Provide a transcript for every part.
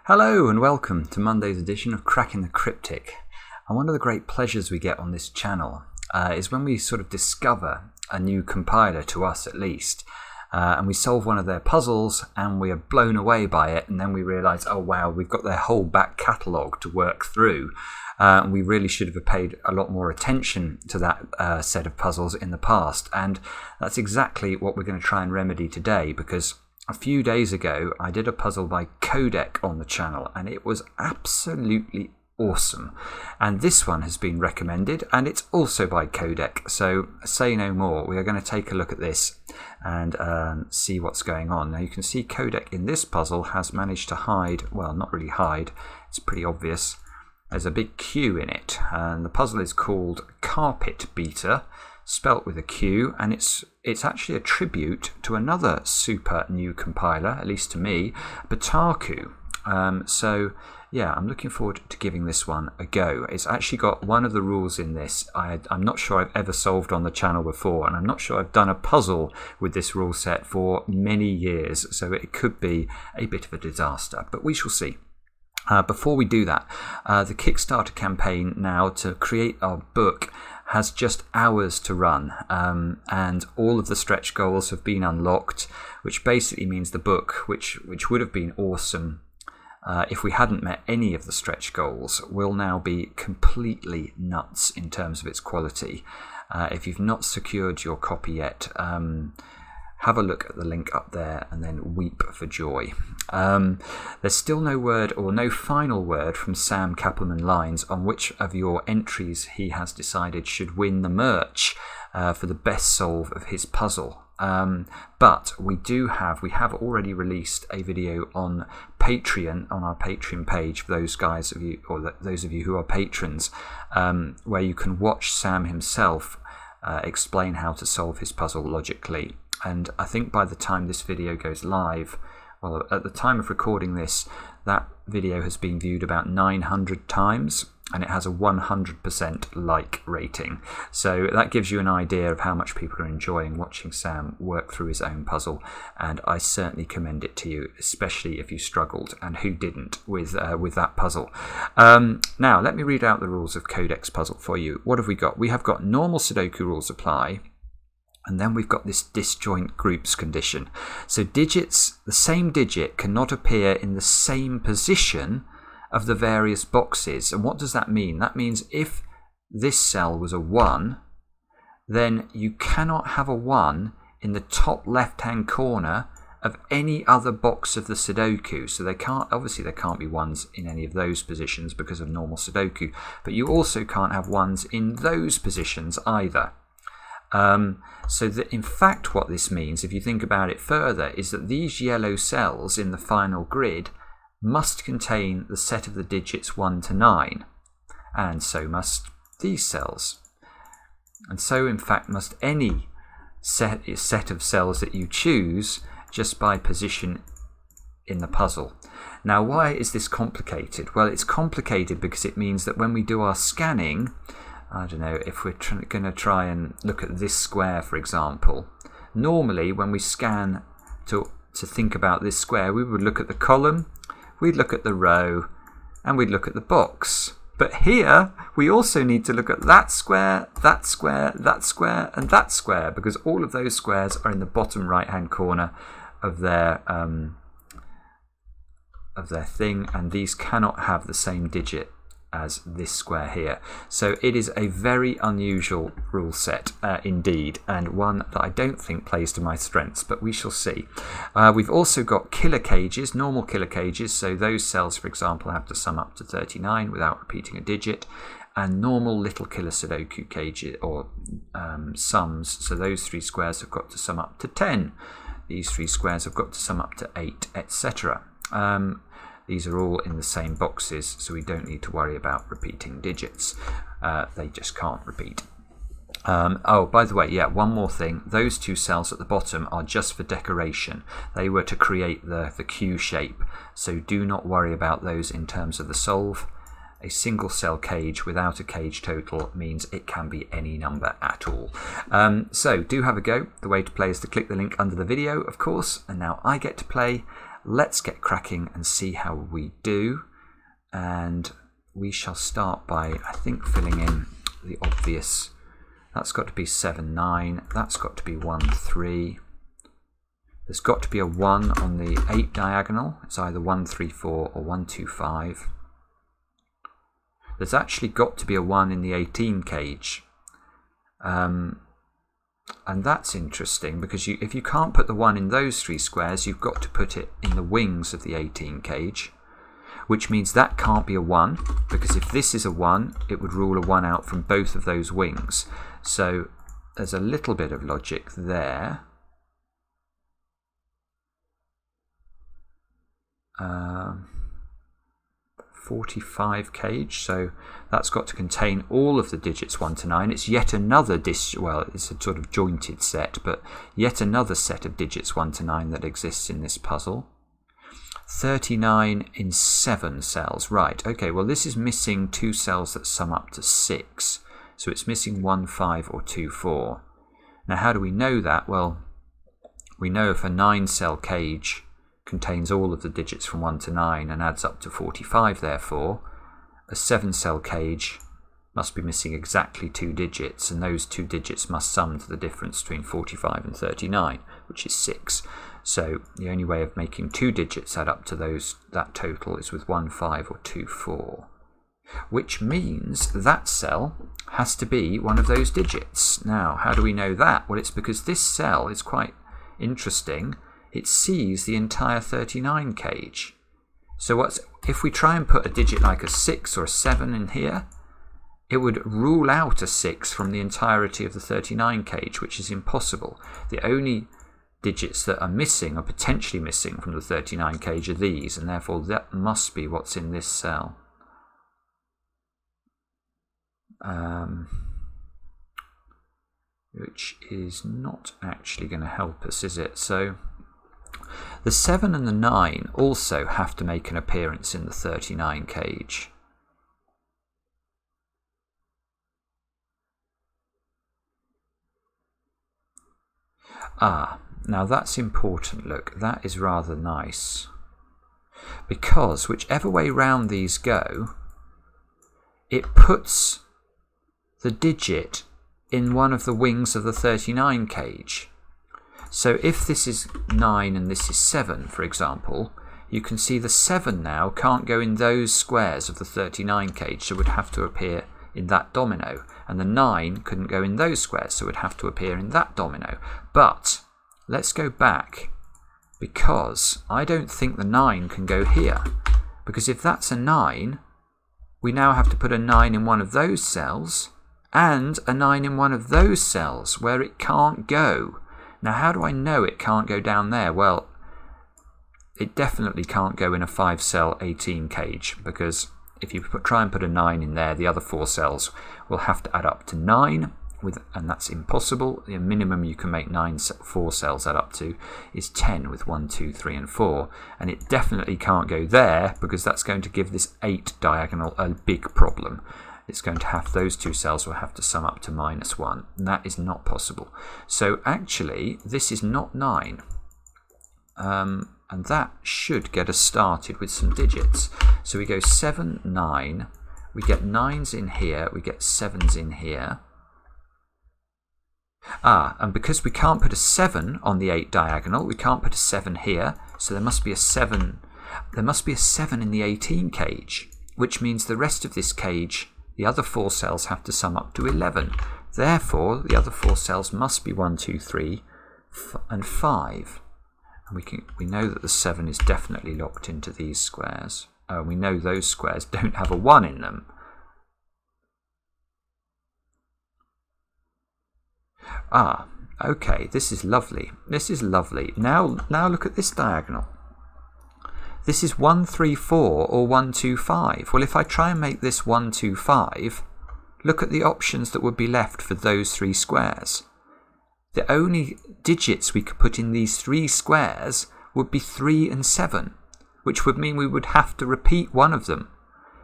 Hello and welcome to Monday's edition of Cracking the Cryptic. And one of the great pleasures we get on this channel is when we sort of discover a new compiler, to us at least, and we solve one of their puzzles and we are blown away by it, and then we realise, oh wow, we've got their whole back catalogue to work through. And we really should have paid a lot more attention to that set of puzzles in the past. And that's exactly what we're going to try and remedy today, because a few days ago I did a puzzle by Qodec on the channel and it was absolutely awesome. And this one has been recommended and it's also by Qodec. So say no more. We are going to take a look at this and see what's going on. Now you can see Qodec in this puzzle has managed to hide, well, not really hide, it's pretty obvious. There's a big Q in it, and the puzzle is called Carpet Beater, spelt with a Q, and it's actually a tribute to another super new compiler, at least to me, Bataku. So yeah, I'm looking forward to giving this one a go. It's actually got one of the rules in this I'm not sure I've ever solved on the channel before, and I'm not sure I've done a puzzle with this rule set for many years, so it could be a bit of a disaster, but we shall see. Before we do that, the Kickstarter campaign now to create our book has just hours to run, and all of the stretch goals have been unlocked, which basically means the book, which would have been awesome if we hadn't met any of the stretch goals, will now be completely nuts in terms of its quality. If you've not secured your copy yet, have a look at the link up there and then weep for joy. There's still no word or no final word from Sam Kappelman-Lyons on which of your entries he has decided should win the merch for the best solve of his puzzle. But we have already released a video on Patreon, on our Patreon page, for those guys of you, or those of you who are patrons, where you can watch Sam himself explain how to solve his puzzle logically. And I think by the time this video goes live, well, at the time of recording this, that video has been viewed about 900 times and it has a 100% like rating. So that gives you an idea of how much people are enjoying watching Sam work through his own puzzle, and I certainly commend it to you, especially if you struggled, and who didn't with that puzzle. Now let me read out the rules of Qodec's puzzle for you. What have we got? We have got normal Sudoku rules apply. And then we've got this disjoint groups condition. So digits, the same digit cannot appear in the same position of the various boxes. And what does that mean? That means if this cell was a 1, then you cannot have a 1 in the top left-hand corner of any other box of the Sudoku. So obviously there can't be 1s in any of those positions because of normal Sudoku. But you also can't have 1s in those positions either. So that in fact what this means, if you think about it further, is that these yellow cells in the final grid must contain the set of the digits 1 to 9, and so must these cells. And so in fact must any set of cells that you choose just by position in the puzzle. Now why is this complicated? Well, it's complicated because it means that when we do our scanning, I don't know, if we're going to try and look at this square, for example, normally when we scan to think about this square, we would look at the column, we'd look at the row, and we'd look at the box. But here, we also need to look at that square, that square, that square, and that square, because all of those squares are in the bottom right-hand corner of their thing, and these cannot have the same digit as this square here. So it is a very unusual rule set indeed, and one that I don't think plays to my strengths, but we shall see. We've also got killer cages, normal killer cages, so those cells, for example, have to sum up to 39 without repeating a digit, and normal little killer Sudoku cages, or sums, so those 3 squares have got to sum up to 10. These 3 squares have got to sum up to 8, etc. These are all in the same boxes, so we don't need to worry about repeating digits. They just can't repeat. Oh, by the way, yeah, one more thing. Those 2 cells at the bottom are just for decoration. They were to create the Q shape, so do not worry about those in terms of the solve. A single cell cage without a cage total means it can be any number at all. So do have a go. The way to play is to click the link under the video, of course, and now I get to play. let's get cracking and see how we do. And we shall start by, I think, filling in the obvious. That's got to be 7, 9. That's got to be 1, 3. There's got to be a 1 on the 8 diagonal. It's either 1, 3, 4 or 1, 2, 5. There's actually got to be a 1 in the 18 cage. And that's interesting because if you can't put the 1 in those 3 squares, you've got to put it in the wings of the 18 cage, which means that can't be a 1, because if this is a 1, it would rule a 1 out from both of those wings. So there's a little bit of logic there. 45 cage, so that's got to contain all of the digits 1 to 9. It's yet another well, it's a sort of jointed set, but yet another set of digits 1 to 9 that exists in this puzzle. 39 in 7 cells. Right, okay, well this is missing 2 cells that sum up to 6. So it's missing 1, 5 or 2, 4. Now how do we know that? Well, we know if a 9 cell cage contains all of the digits from 1 to 9 and adds up to 45, therefore a 7 cell cage must be missing exactly 2 digits, and those 2 digits must sum to the difference between 45 and 39, which is 6. So the only way of making 2 digits add up to that total is with 1, 5 or 2, 4, which means that cell has to be one of those digits. Now how do we know that? Well, it's because this cell is quite interesting. It sees the entire 39 cage. So if we try and put a digit like a 6 or a 7 in here, it would rule out a 6 from the entirety of the 39 cage, which is impossible. The only digits that are missing, or potentially missing from the 39 cage, are these, and therefore that must be what's in this cell. Which is not actually going to help us, is it? So the 7 and the 9 also have to make an appearance in the 39 cage. Now that's important. Look, that is rather nice, because whichever way round these go, it puts the digit in one of the wings of the 39 cage. So if this is 9 and this is 7, for example, you can see the 7 now can't go in those squares of the 39 cage, so it would have to appear in that domino, and the 9 couldn't go in those squares, so it would have to appear in that domino. But let's go back, because I don't think the 9 can go here, because if that's a 9, we now have to put a 9 in one of those cells and a 9 in one of those cells where it can't go. Now how do I know it can't go down there? Well, it definitely can't go in a 5 cell 18 cage, because if you try and put a 9 in there, the other 4 cells will have to add up to 9, and that's impossible. The minimum you can make 4 cells add up to is 10 with 1, 2, 3 and 4, and it definitely can't go there, because that's going to give this 8 diagonal a big problem. It's going to have, those 2 cells will have to sum up to -1, and that is not possible. So actually this is not 9, and that should get us started with some digits. So we go 7, 9, we get 9s in here, we get 7s in here. And because we can't put a 7 on the 8 diagonal, we can't put a 7 here, so there must be a 7. There must be a 7 in the 18 cage, which means the rest of this cage, the other 4 cells have to sum up to 11. Therefore, the other 4 cells must be 1, 2, 3, and 5. And we know that the 7 is definitely locked into these squares. We know those squares don't have a 1 in them. Okay, this is lovely. This is lovely. Now look at this diagonal. This is 1, 3, 4 or 1, 2, 5. Well, if I try and make this 1, 2, 5, look at the options that would be left for those 3 squares. The only digits we could put in these 3 squares would be 3 and 7, which would mean we would have to repeat one of them.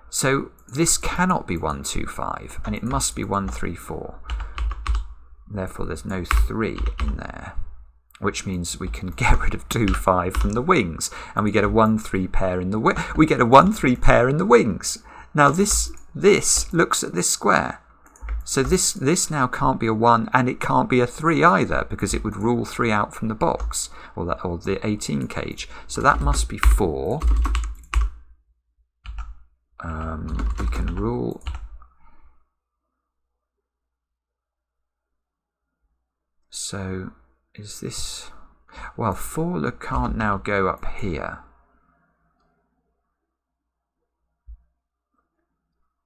So this cannot be 1, 2, 5, and it must be 1, 3, 4. Therefore, there's no 3 in there. which means we can get rid of 2, 5 from the wings, and we get a 1, 3 pair in the we get a 1, 3 pair in the wings. Now this looks at this square. So this now can't be a 1, and it can't be a 3 either, because it would rule 3 out from the box, or the 18 cage. So that must be 4. We can rule. So is this? Well, 4 can't now go up here.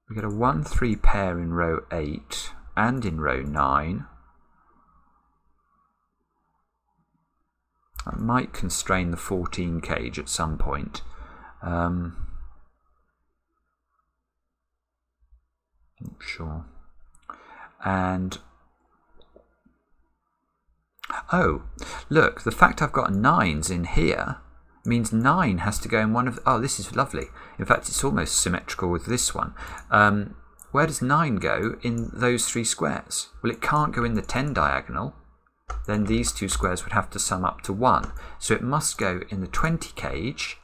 We get a 1, 3 pair in row 8 and in row 9. That might constrain the 14 cage at some point. Not sure. And oh, look, the fact I've got 9s in here means 9 has to go in one of... Oh, this is lovely. In fact, it's almost symmetrical with this one. Where does 9 go in those 3 squares? Well, it can't go in the 10 diagonal. Then these 2 squares would have to sum up to 1. So it must go in the 20 cage,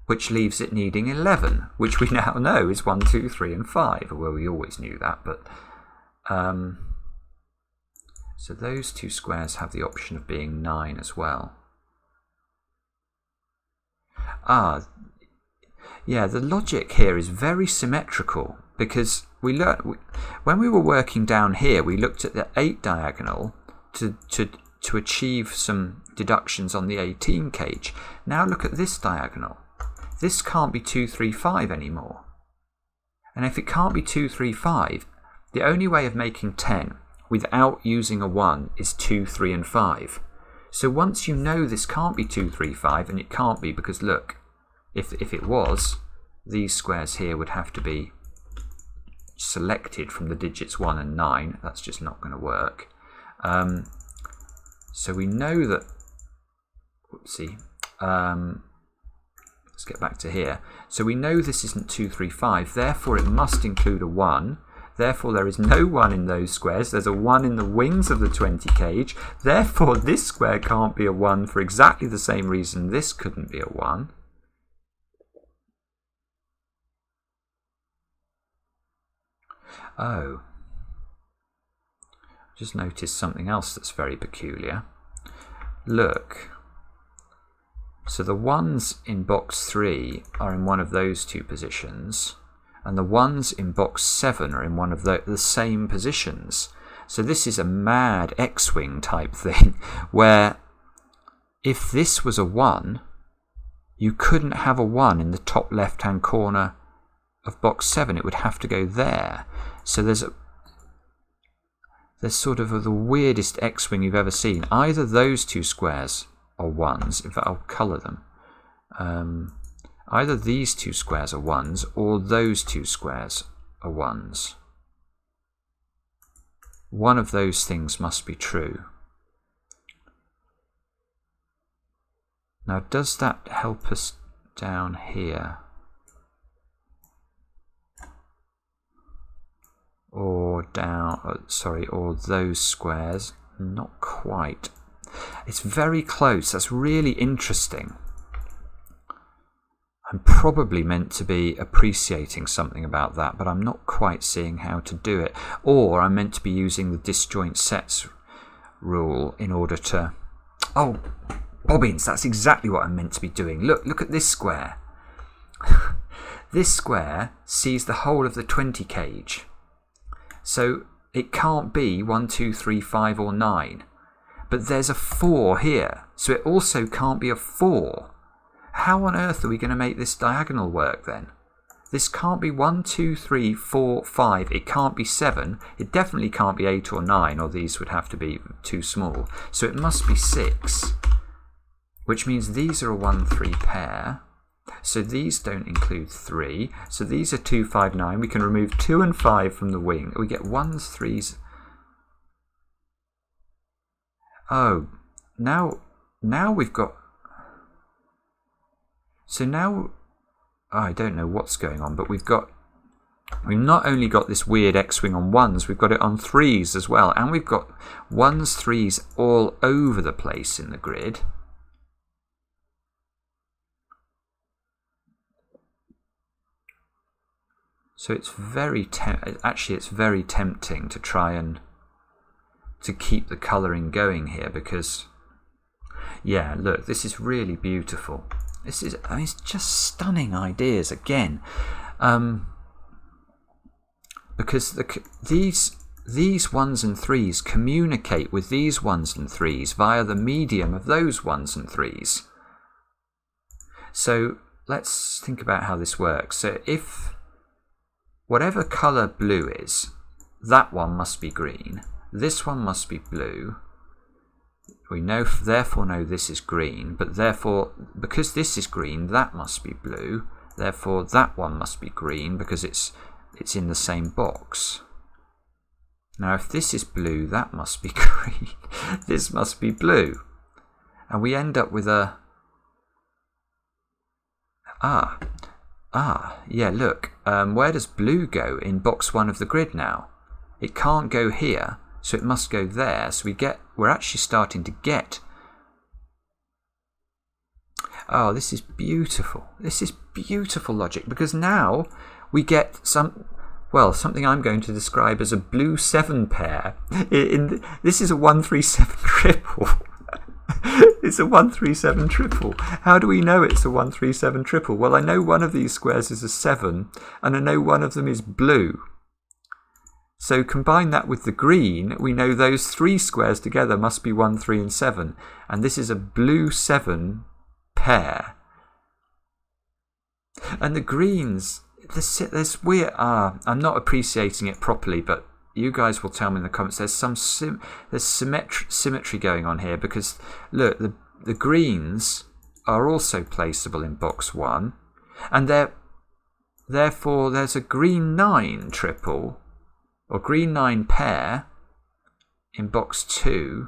which leaves it needing 11, which we now know is 1, 2, 3, and 5. Well, we always knew that, but... so those 2 squares have the option of being 9 as well. Yeah, the logic here is very symmetrical, because when we were working down here, we looked at the 8 diagonal to achieve some deductions on the 18 cage. Now look at this diagonal. This can't be 2, 3, 5 anymore. And if it can't be 2, 3, 5, the only way of making 10 without using a 1 is 2, 3, and 5. So once you know this can't be 2, 3, 5, and it can't be because, look, if it was, these squares here would have to be selected from the digits 1 and 9. That's just not going to work. So we know that... Whoopsie. Let's get back to here. So we know this isn't 2, 3, 5. Therefore, it must include a 1. Therefore, there is no 1 in those squares. There's a 1 in the wings of the 20 cage. Therefore, this square can't be a 1 for exactly the same reason this couldn't be a 1. Oh. Just noticed something else that's very peculiar. Look. So the 1s in box 3 are in one of those 2 positions, and the 1s in box 7 are in one of the same positions. So this is a mad X-wing type thing, where if this was a 1, you couldn't have a 1 in the top left-hand corner of box 7. It would have to go there. So there's sort of the weirdest X-wing you've ever seen. Either those 2 squares are 1s. In fact, I'll colour them. Either these 2 squares are 1s, or those 2 squares are 1s. One of those things must be true. Now, does that help us down here? Or down, sorry, or those squares? Not quite. It's very close. That's really interesting. I'm probably meant to be appreciating something about that, but I'm not quite seeing how to do it. Or I'm meant to be using the disjoint sets rule in order to... Oh, bobbins, that's exactly what I'm meant to be doing. Look at this square. This square sees the whole of the 20 cage. So it can't be 1, 2, 3, 5 or 9. But there's a 4 here, so it also can't be a 4. How on earth are we going to make this diagonal work then? This can't be 1, 2, 3, 4, 5. It can't be 7. It definitely can't be 8 or 9, or these would have to be too small. So it must be 6, which means these are a 1, 3 pair. So these don't include 3. So these are 2, 5, 9. We can remove 2 and 5 from the wing. We get 1s, 3s. Oh, now we've got... So now, I don't know what's going on, but we've got we've not only got this weird X-wing on 1s, we've got it on 3s as well. And we've got 1s, 3s all over the place in the grid. So it's very it's very tempting to try and to keep the colouring going here, because yeah, look, this is really beautiful. This is, I mean, it's just stunning ideas again, because these 1s and 3s communicate with these 1s and 3s via the medium of those 1s and 3s. So let's think about how this works. So if whatever colour blue is, that one must be green. This one must be blue. We therefore know this is green, but therefore, because this is green, that must be blue. Therefore, that one must be green because it's in the same box. Now, if this is blue, that must be green. This must be blue. And we end up with a... yeah, look. Where does blue go in box 1 of the grid now? It can't go here, so it must go there. So we're actually starting to get... Oh, this is beautiful. This is beautiful logic, because now we get something I'm going to describe as a blue 7 pair. This is a 137 triple. It's a 137 triple. How do we know it's a 137 triple? Well, I know one of these squares is a 7, and I know one of them is blue. So combine that with the green, we know those 3 squares together must be 1, 3 and 7. And this is a blue 7 pair. And the greens, there's weird... I'm not appreciating it properly, but you guys will tell me in the comments. There's some symmetry going on here, because look, the greens are also placeable in box 1, and therefore there's a green 9 triple or green 9 pair in box 2,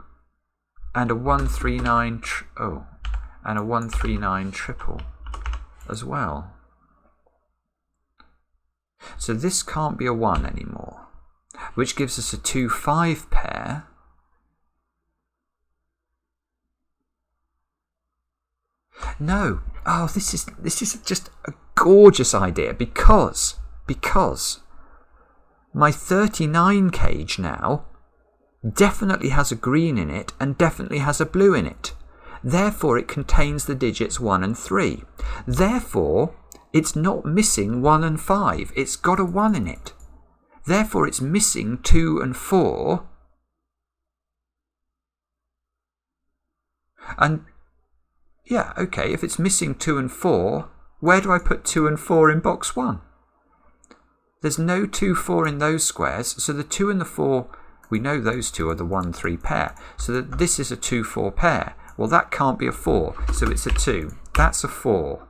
and a 139 and a 139 triple as well. So this can't be a 1 anymore, which gives us a 2-5 pair. No. Oh, this is just a gorgeous idea, because my 39 cage now definitely has a green in it and definitely has a blue in it. Therefore, it contains the digits 1 and 3. Therefore, it's not missing 1 and 5. It's got a 1 in it. Therefore, it's missing 2 and 4. And, yeah, okay, if it's missing 2 and 4, where do I put 2 and 4 in box 1? There's no 2, 4 in those squares, so the 2 and the 4, we know those two are the 1, 3 pair. So that this is a 2, 4 pair. Well, that can't be a 4, so it's a 2. That's a 4.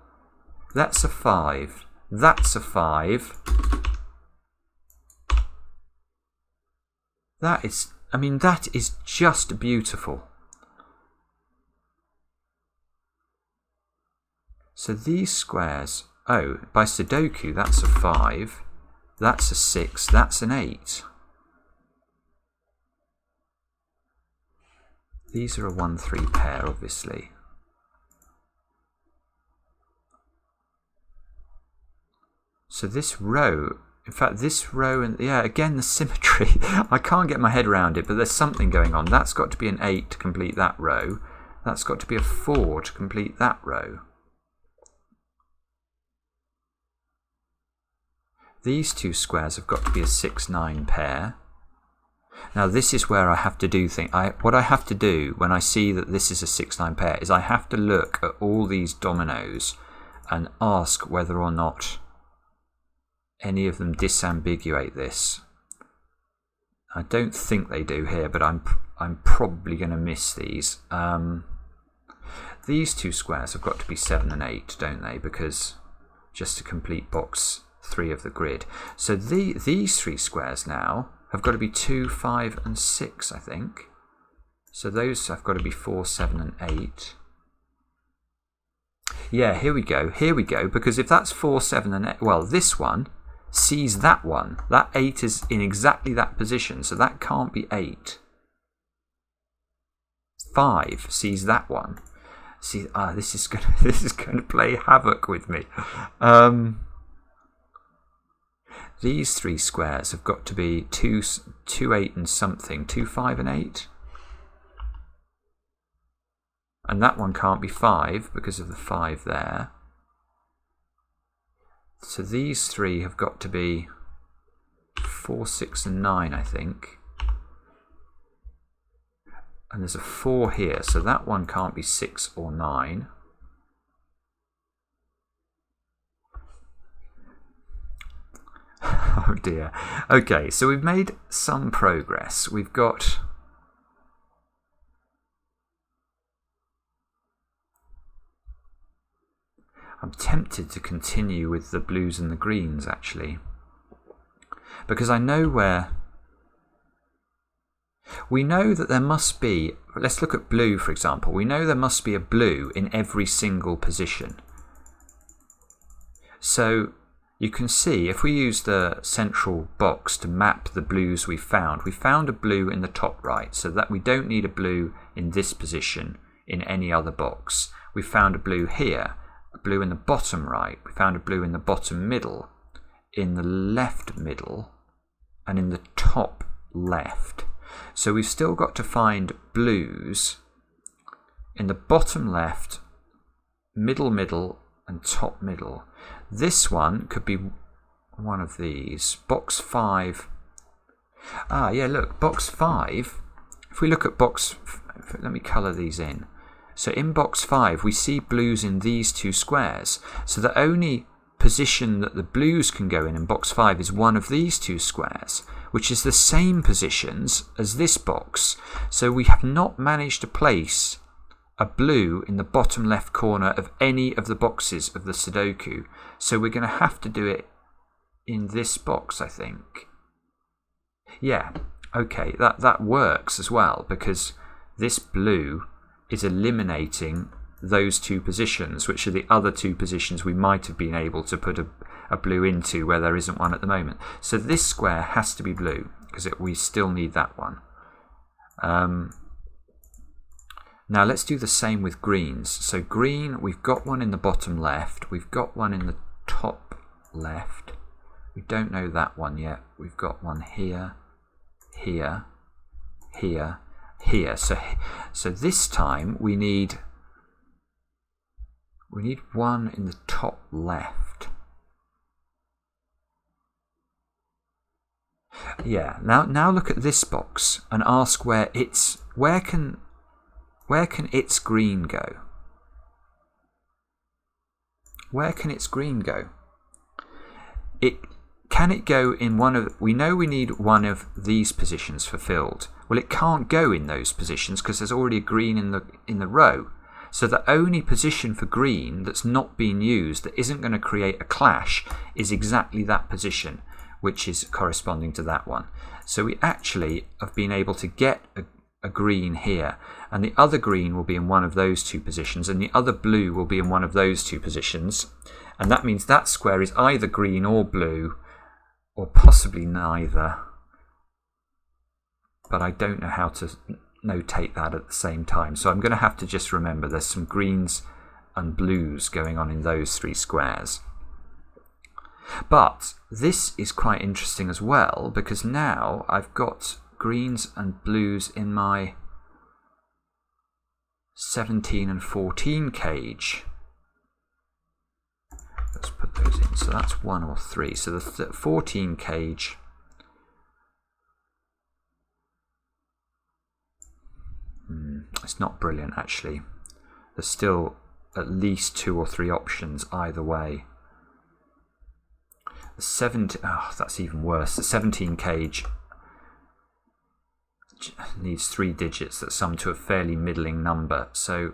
That's a 5. That's a 5. That is just beautiful. So these squares, by Sudoku, that's a 5. That's a 6. That's an 8. These are a 1, 3 pair, obviously. So this row, in fact, this row, and yeah, again, the symmetry. I can't get my head around it, but there's something going on. That's got to be an 8 to complete that row. That's got to be a 4 to complete that row. These two squares have got to be a 6, 9 pair. Now this is where I have to do things. What I have to do when I see that this is a 6, 9 pair is I have to look at all these dominoes and ask whether or not any of them disambiguate this. I don't think they do here, but I'm probably going to miss these. These two squares have got to be 7 and 8, don't they? Because just to complete box 3 of the grid. So these 3 squares now have got to be 2, 5 and 6, I think. So those have got to be 4, 7 and 8. Yeah, here we go, because if that's 4, 7 and 8, well, this one sees that one. That 8 is in exactly that position, so that can't be 8. 5 sees that one. See, this is going to play havoc with me. These 3 squares have got to be 2, 8 and something. 2, 5 and 8. And that one can't be 5 because of the 5 there. So these 3 have got to be 4, 6 and 9, I think. And there's a 4 here, so that one can't be 6 or 9. Oh dear. Okay, so we've made some progress. We've got... I'm tempted to continue with the blues and the greens, actually. Because I know where... We know that there must be... Let's look at blue, for example. We know there must be a blue in every single position. So you can see, if we use the central box to map the blues we found a blue in the top right, so that we don't need a blue in this position in any other box. We found a blue here, a blue in the bottom right, we found a blue in the bottom middle, in the left middle, and in the top left. So we've still got to find blues in the bottom left, middle, and top middle. This one could be one of these. Box 5. Yeah, look, box 5. If we look at box... Let me colour these in. So in box 5, we see blues in these 2 squares. So the only position that the blues can go in box 5 is one of these 2 squares, which is the same positions as this box. So we have not managed to place a blue in the bottom left corner of any of the boxes of the Sudoku. So we're going to have to do it in this box, I think. Yeah, okay, that works as well, because this blue is eliminating those 2 positions, which are the other 2 positions we might have been able to put a blue into where there isn't one at the moment. So this square has to be blue, because we still need that one. Now let's do the same with greens. So green, we've got one in the bottom left, we've got one in the top left. We don't know that one yet. We've got one here, here, here, here. So this time we need one in the top left. Yeah. Now look at this box and ask where can its green go? Where can its green go? Can it go in one of... We know we need one of these positions fulfilled. Well, it can't go in those positions because there's already a green in the row. So the only position for green that's not being used, that isn't going to create a clash, is exactly that position, which is corresponding to that one. So we actually have been able to get a green here, and the other green will be in one of those 2 positions, and the other blue will be in one of those 2 positions, and that means that square is either green or blue, or possibly neither, but I don't know how to notate that at the same time, so I'm going to have to just remember there's some greens and blues going on in those 3 squares. But this is quite interesting as well, because now I've got greens and blues in my 17 and 14 cage. Let's put those in. So that's 1 or 3. So the 14 cage. It's not brilliant, actually. There's still at least 2 or 3 options either way. The 17. Oh, that's even worse. The 17 cage needs 3 digits that sum to a fairly middling number. So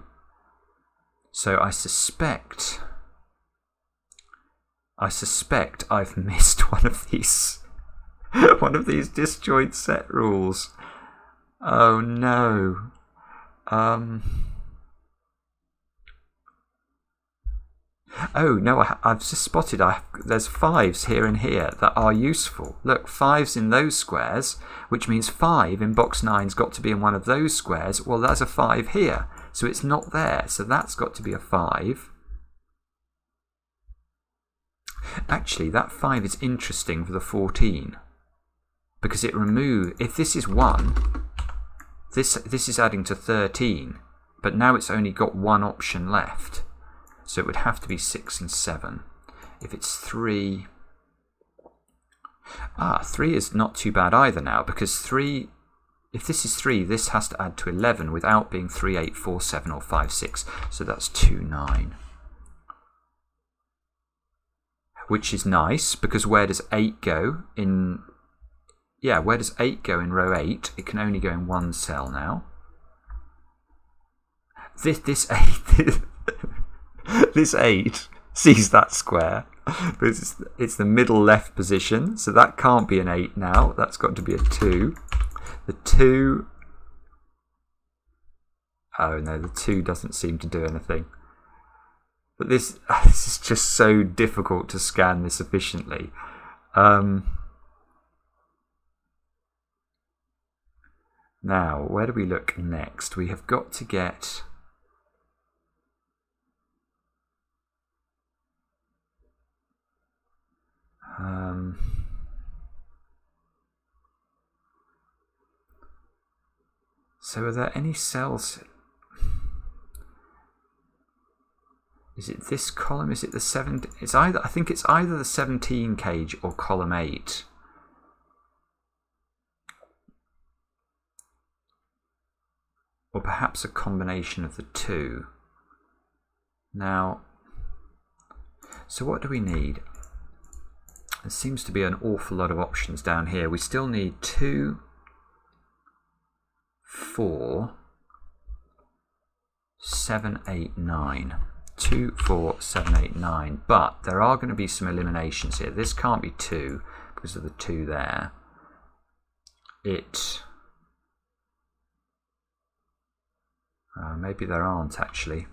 I suspect I've missed one of these disjoint set rules. Oh no. Oh, no, I've just spotted there's 5s here and here that are useful. Look, 5s in those squares, which means 5 in box 9's got to be in one of those squares. Well, there's a 5 here, so it's not there. So that's got to be a 5. Actually, that 5 is interesting for the 14. Because it if this is 1, this is adding to 13. But now it's only got one option left. So it would have to be 6 and 7. If it's 3... 3 is not too bad either now, because 3... If this is 3, this has to add to 11 without being 3, 8, 4, 7 or 5, 6. So that's 2, 9. Which is nice, because where does 8 go in... Yeah, where does 8 go in row 8? It can only go in one cell now. This 8... This 8 sees that square, but it's the middle left position, so that can't be an 8 now. That's got to be a 2. The 2... Oh no, the 2 doesn't seem to do anything. But this is just so difficult to scan this efficiently. Now, where do we look next? We have got to get... So are there any cells? Is it this column? Is it the 7? It's either. I think it's either the 17 cage or column 8. Or perhaps a combination of the two. Now, so what do we need? There seems to be an awful lot of options down here. We still need 2, 4, 7, 8, 9. 2, 4, 7, 8, 9. But there are going to be some eliminations here. This can't be 2 because of the 2 there. Maybe there aren't actually.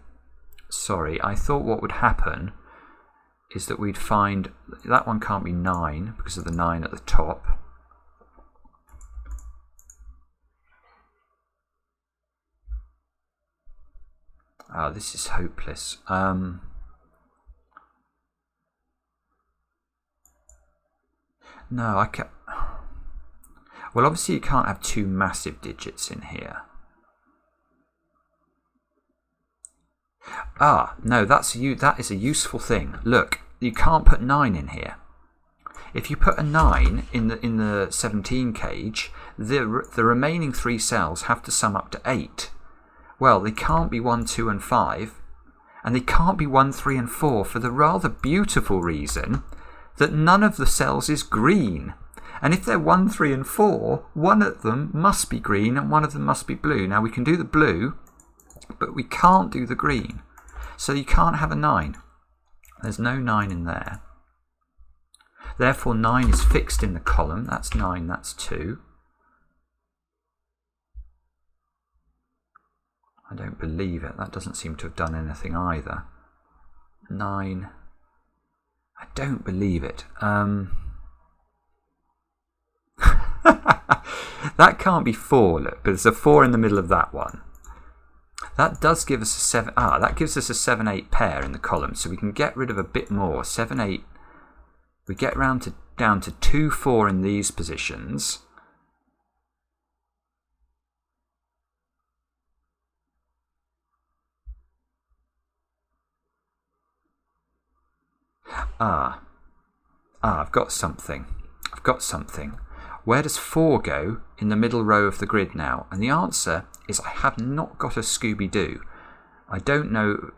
Sorry, I thought what would happen is that we'd find that one can't be 9 because of the 9 at the top. Oh, this is hopeless. No, I can't. Well, obviously you can't have 2 massive digits in here. No, that is a useful thing. Look, you can't put 9 in here. If you put a 9 in the 17 cage, the remaining 3 cells have to sum up to 8. Well, they can't be 1, 2 and 5, and they can't be 1, 3 and 4 for the rather beautiful reason that none of the cells is green. And if they're 1, 3 and 4, one of them must be green and one of them must be blue. Now we can do the blue, but we can't do the green. So you can't have a 9. There's no 9 in there. Therefore 9 is fixed in the column. That's 9, that's 2. I don't believe it. That doesn't seem to have done anything either. 9. I don't believe it. That can't be 4, look, but there's a 4 in the middle of that one. That does give us a 7. That gives us a 7, 8 pair in the column, so we can get rid of a bit more. 7, 8. We get down to 2, 4 in these positions. I've got something. Where does 4 go in the middle row of the grid now? And the answer is I have not got a Scooby-Doo. I don't know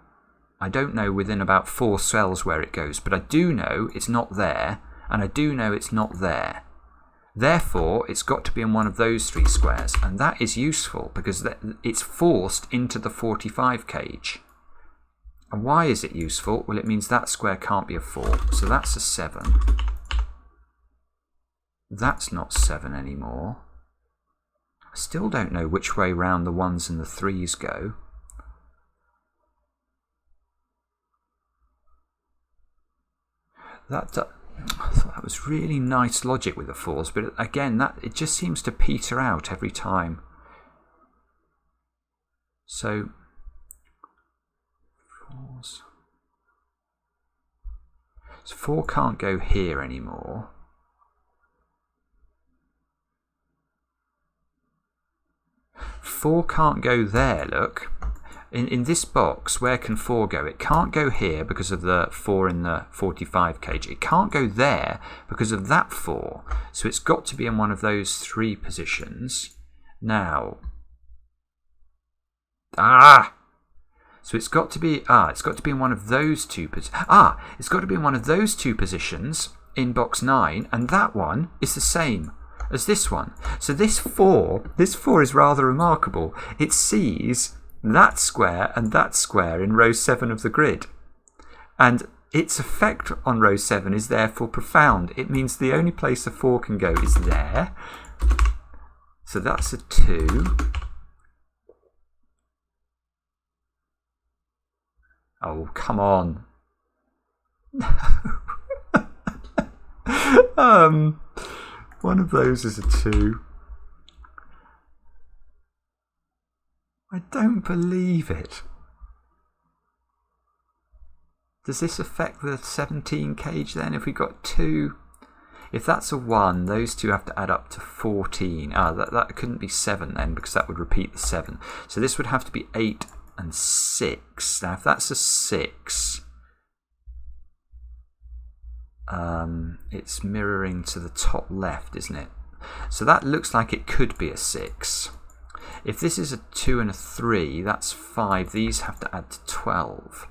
within about 4 cells where it goes, but I do know it's not there, and I do know it's not there. Therefore, it's got to be in one of those 3 squares, and that is useful because it's forced into the 45 cage. And why is it useful? Well, it means that square can't be a 4, so that's a 7. That's not 7 anymore. I still don't know which way round the 1s and the 3s go. I thought that was really nice logic with the 4s, but again, it just seems to peter out every time. So 4s. So 4 can't go here anymore. Four can't go there, look. In this box, where can 4 go? It can't go here because of the 4 in the 45 cage. It can't go there because of that 4. So it's got to be in one of those 3 positions. Now, so it's got to be in one of those 2 positions. It's got to be in one of those 2 positions in box 9, and that one is the same as this one. So this 4 is rather remarkable. It sees that square and that square in row 7 of the grid, and its effect on row 7 is therefore profound. It means the only place a 4 can go is there. So that's a 2. Oh, come on. One of those is a 2. I don't believe it. Does this affect the 17 cage then? If we got 2, if that's a 1, those 2 have to add up to 14. That couldn't be 7 then, because that would repeat the 7. So this would have to be 8 and 6. Now if that's a 6, it's mirroring to the top left, isn't it? So that looks like it could be a 6. If this is a 2 and a 3, that's 5. These have to add to 12.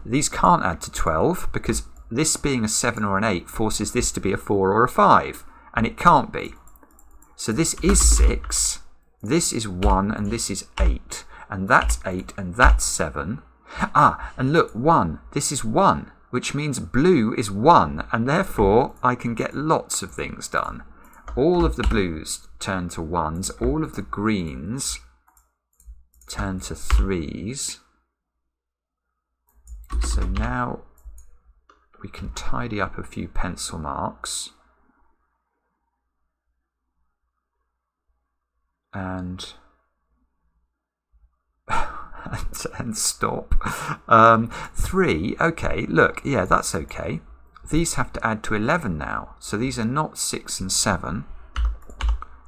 These can't add to 12 because this being a 7 or an 8 forces this to be a 4 or a 5, and it can't be. So this is 6, this is 1, and this is 8, and that's 8, and that's 7. And look, 1. This is 1, which means blue is 1, and therefore I can get lots of things done. All of the blues turn to 1s, all of the greens turn to 3s. So now we can tidy up a few pencil marks and stop. 3, okay, look, yeah, that's okay. These have to add to 11 now. So these are not 6 and 7.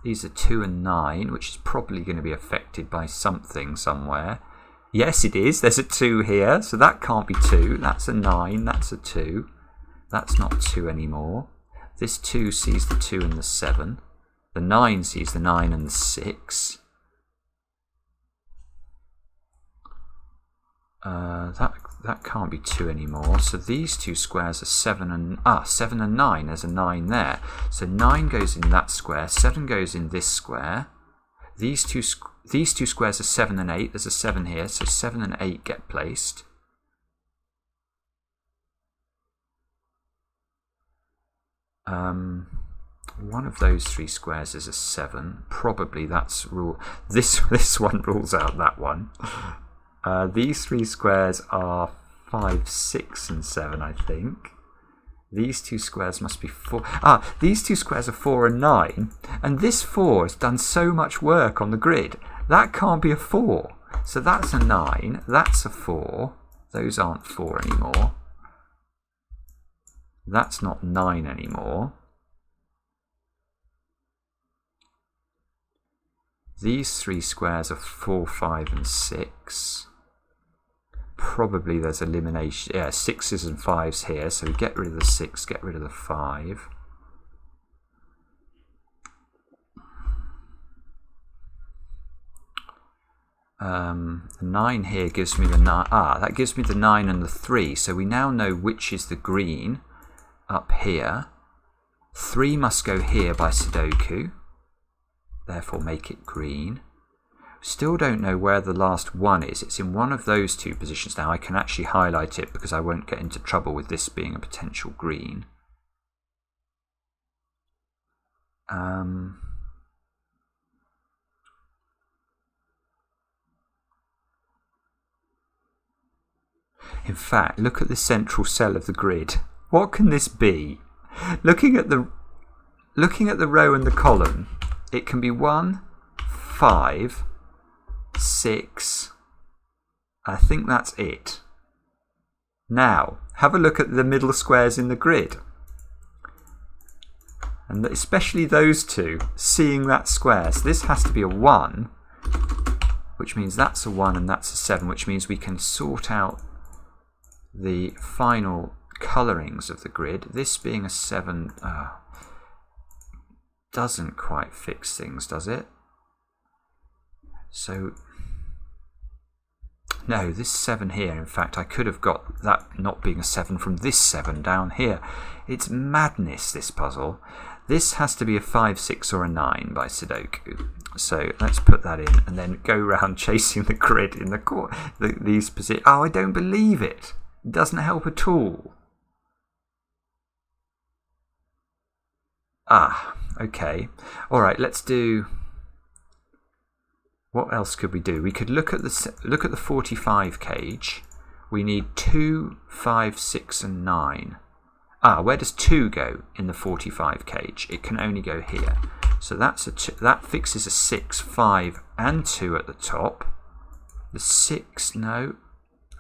These are 2 and 9, which is probably going to be affected by something somewhere. Yes, it is. There's a 2 here, so that can't be 2. That's a 9. That's a 2. That's not 2 anymore. This 2 sees the 2 and the 7. The 9 sees the 9 and the 6. That can't be 2 anymore. So these 2 squares are 7 and 9. There's a 9 there. So 9 goes in that square. 7 goes in this square. These two squares are 7 and 8. There's a 7 here. So 7 and 8 get placed. One of those 3 squares is a 7. Probably that's rule. This one rules out that one. These 3 squares are 5, 6, and 7, I think. These 2 squares must be 4. These 2 squares are 4 and 9. And this 4 has done so much work on the grid. That can't be a 4. So that's a 9. That's a 4. Those aren't 4 anymore. That's not 9 anymore. These 3 squares are 4, 5, and 6. Probably there's elimination. Yeah, 6s and 5s here. So we get rid of the 6, get rid of the 5. The 9 here gives me the 9. That gives me the 9 and the 3. So we now know which is the green up here. 3 must go here by sudoku. Therefore make it green. Still don't know where the last 1 is. It's in one of those 2 positions now. I can actually highlight it because I won't get into trouble with this being a potential green. In fact, look at the central cell of the grid. What can this be? Looking at the row and the column, it can be 1, 5, 6. I think that's it. Now, have a look at the middle squares in the grid. And especially those two, seeing that square. So this has to be a 1, which means that's a 1 and that's a 7, which means we can sort out the final colourings of the grid. This being a 7 doesn't quite fix things, does it? So, no, this 7 here, in fact, I could have got that not being a 7 from this 7 down here. It's madness, this puzzle. This has to be a 5, 6 or a 9 by Sudoku. So let's put that in and then go around chasing the grid in these positions. Oh, I don't believe it. It doesn't help at all. Ah, okay. All right, let's do... What else could we do? We could look at the 45 cage. We need 2, 5, 6 and 9. Ah, where does 2 go in the 45 cage? It can only go here. So that's that fixes a 6, 5 and 2 at the top. The 6, no.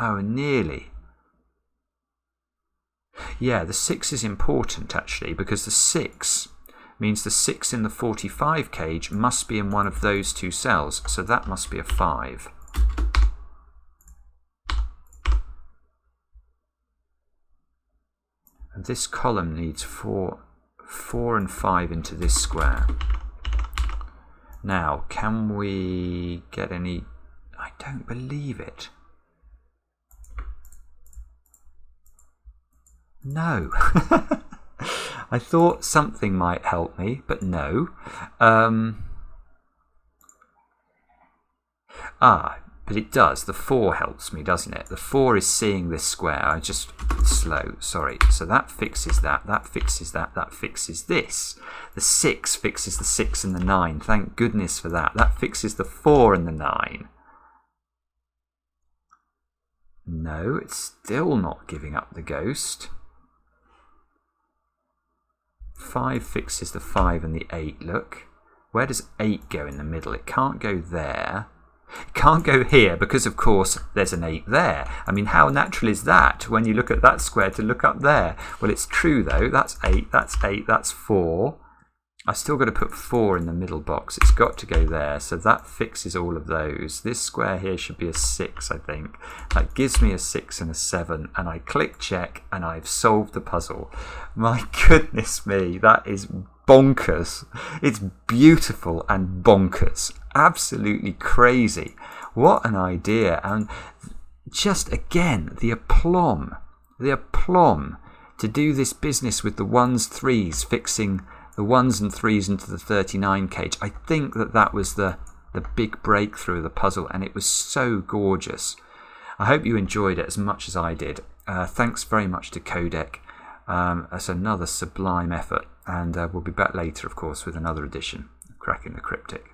Oh, nearly. Yeah, the 6 is important actually, because the 6 means the 6 in the 45 cage must be in one of those two cells. So that must be a 5. And this column needs 4 and 5 into this square. Now, can we get any... I don't believe it. No. I thought something might help me, but no. But it does. The 4 helps me, doesn't it? The 4 is seeing this square. I just slow, sorry. So that fixes that. That fixes that. That fixes this. The 6 fixes the 6 and the 9. Thank goodness for that. That fixes the 4 and the 9. No, it's still not giving up the ghost. 5 fixes the 5 and the 8. Look. Where does 8 go in the middle? It can't go there. It can't go here because, of course, there's an 8 there. I mean, how natural is that when you look at that square to look up there? Well, it's true, though. That's 8, that's 8, that's 4. I've still got to put 4 in the middle box. It's got to go there. So that fixes all of those. This square here should be a 6, I think. That gives me a 6 and a 7. And I click check and I've solved the puzzle. My goodness me, that is bonkers. It's beautiful and bonkers. Absolutely crazy. What an idea. And just again, the aplomb to do this business with the 1s, 3s, fixing the 1s and 3s into the 39 cage. I think that was the big breakthrough of the puzzle, and it was so gorgeous. I hope you enjoyed it as much as I did. Thanks very much to Qodec. It's another sublime effort, and we'll be back later, of course, with another edition of Cracking the Cryptic.